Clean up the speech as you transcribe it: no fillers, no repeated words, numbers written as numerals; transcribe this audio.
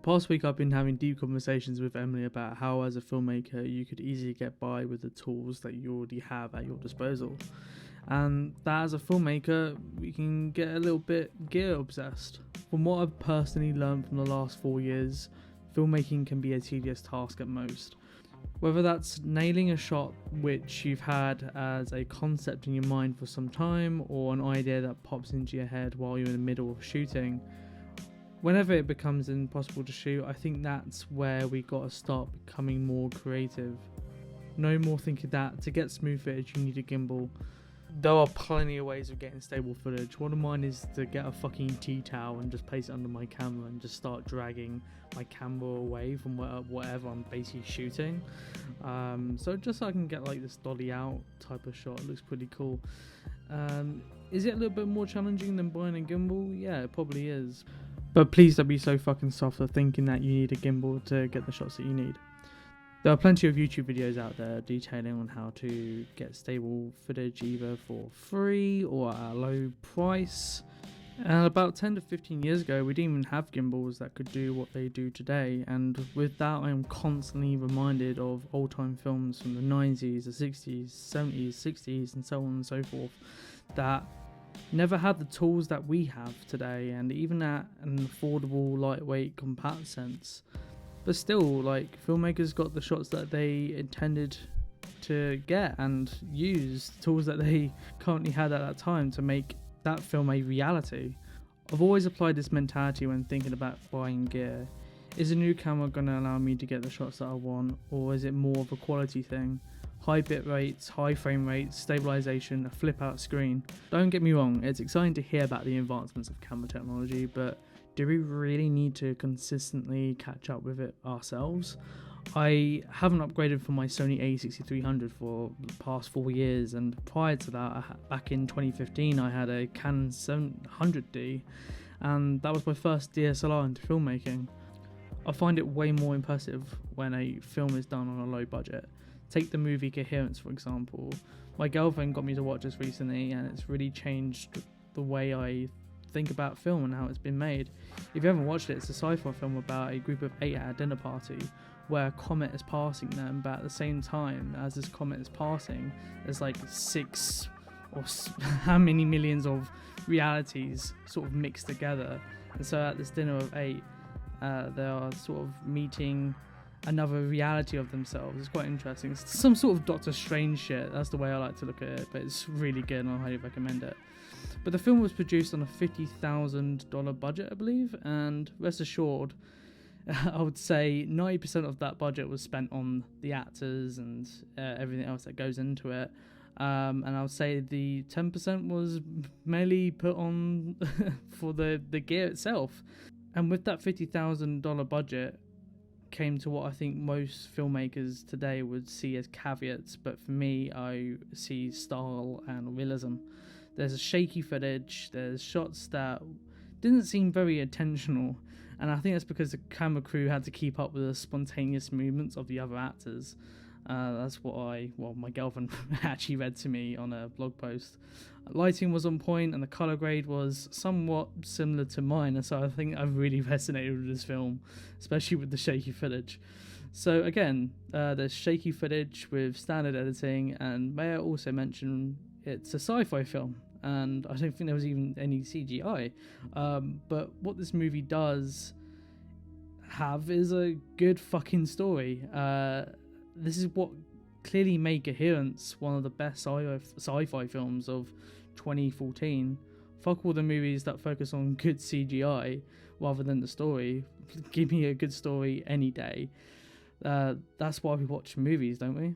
past week I've been having deep conversations with Emily about how as a filmmaker you could easily get by with the tools that you already have at your disposal, and that as a filmmaker we can get a little bit gear obsessed. From what I've personally learned from the last 4 years, filmmaking can be a tedious task at most. Whether that's nailing a shot which you've had as a concept in your mind for some time, or an idea that pops into your head while you're in the middle of shooting, whenever it becomes impossible to shoot, I think that's where we gotta start becoming more creative. No more thinking that to get smooth footage you need a gimbal. There are plenty of ways of getting stable footage. One of mine is to get a fucking tea towel and just place it under my camera and just start dragging my camera away from whatever I'm basically shooting. So just so I can get like this dolly out type of shot. It looks pretty cool. Is it a little bit more challenging than buying a gimbal? Yeah, it probably is. But please don't be so fucking soft for thinking that you need a gimbal to get the shots that you need. There are plenty of YouTube videos out there detailing on how to get stable footage either for free or at a low price. And about 10 to 15 years ago, we didn't even have gimbals that could do what they do today. And with that, I am constantly reminded of old-time films from the 90s, the 60s, 70s, 60s, and so on and so forth, that never had the tools that we have today, and even at an affordable, lightweight, compact sense. But still, like, filmmakers got the shots that they intended to get and use tools that they currently had at that time to make that film a reality. I've always applied this mentality when thinking about buying gear. Is a new camera going to allow me to get the shots that I want, or is it more of a quality thing? High bit rates, high frame rates, stabilization, a flip out screen. Don't get me wrong, it's exciting to hear about the advancements of camera technology, but do we really need to consistently catch up with it ourselves? I haven't upgraded from my Sony a6300 for the past 4 years, and prior to that, back in 2015, I had a Canon 700D, and that was my first DSLR into filmmaking. I find it way more impressive when a film is done on a low budget. Take the movie Coherence, for example. My girlfriend got me to watch this recently, and it's really changed the way I think about film and how it's been made. If you haven't watched it, it's a sci-fi film about a group of 8 at a dinner party where a comet is passing them, but at the same time as this comet is passing, there's like 6 or how many millions of realities sort of mixed together. And so at this dinner of 8, they are sort of meeting another reality of themselves. It's quite interesting. It's some sort of Doctor Strange shit. That's the way I like to look at it, but it's really good and I highly recommend it. But the film was produced on a $50,000 budget, I believe, and rest assured, I would say 90% of that budget was spent on the actors and everything else that goes into it. And I would say the 10% was mainly put on for the gear itself. And with that $50,000 budget came to what I think most filmmakers today would see as caveats, but for me, I see style and realism. There's a shaky footage, there's shots that didn't seem very intentional, and I think that's because the camera crew had to keep up with the spontaneous movements of the other actors. That's what my girlfriend actually read to me on a blog post. Lighting was on point and the colour grade was somewhat similar to mine, and so I think I've really resonated with this film, especially with the shaky footage. So again, there's shaky footage with standard editing, and may I also mention it's a sci-fi film, and I don't think there was even any CGI. But what this movie does have is a good fucking story. This is what clearly made Coherence one of the best sci-fi films of 2014. Fuck all the movies that focus on good CGI rather than the story. Give me a good story any day. That's why we watch movies, don't we?